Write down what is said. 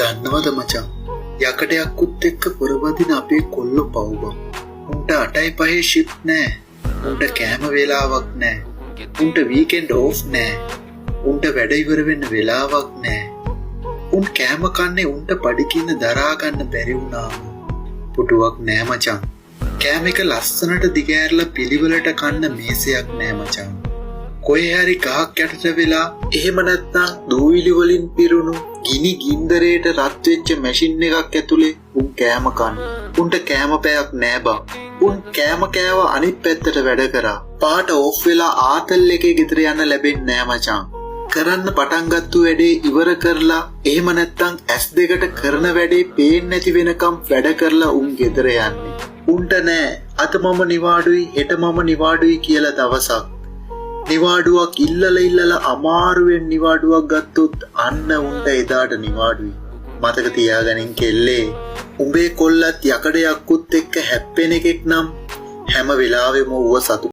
දන්නවද මචං යකඩයක්කුත් එක්ක පොරවදින අපේ කොල්ලෝ පව්බම්. උන්ට 8:05 ෂිෆ්ට් නෑ. උන්ට කෑම වේලාවක් නෑ. උන්ට වීකෙන්ඩ් ඕෆ් නෑ. උන්ට වැඩ ඉවර වෙන්න වෙලාවක් නෑ. උන් කෑම කන්නේ උන්ට පඩිකින්න දරා ගන්න බැරි වුණාම. පුටුවක් නෑ මචං. කෑම එක ලස්සනට දිගෑරලා පිළිවෙලට කන්න මේසයක් නෑ මචං. කොහේ හරි ගහක් යටට වෙලා එහෙම නැත්නම් දූවිලි වලින් පිරුණු ගිනි ගින්දරේට රත් වෙච්ච මැෂින් එකක් ඇතුලේ උන් කෑම කන්නේ. උන්ට කෑම පැයක් නෑ බං. උන් කෑම කෑව අනිත් පැත්තට වැඩ කරා. පාට ඕෆ් වෙලා ආතල් එකේ ගෙදර යන්න ලැබෙන්නේ නෑ මචං. කරන්න පටන් ගත්තු වැඩේ ඉවර කරලා එහෙම නැත්නම් S2කට කරන වැඩේ පේන්නේ නැති වෙනකම් වැඩ කරලා උන් ගෙදර යන්නේ. උන්ට නෑ අද මම නිවාඩුයි හෙට මම නිවාඩුයි කියලා දවසක්. නිවාඩුවක් ඉල්ලලා අමාරුවෙන් නිවාඩුවක් ගත්තොත් අන්න උන්ට එදාට නිවාඩුයි. මතක තියාගනින් කෙල්ලේ. උඹේ කොල්ලත් යකඩයක්කුත් එක්ක හැප්පෙන එකෙක් නම් හැම වෙලාවෙම ඌව සතු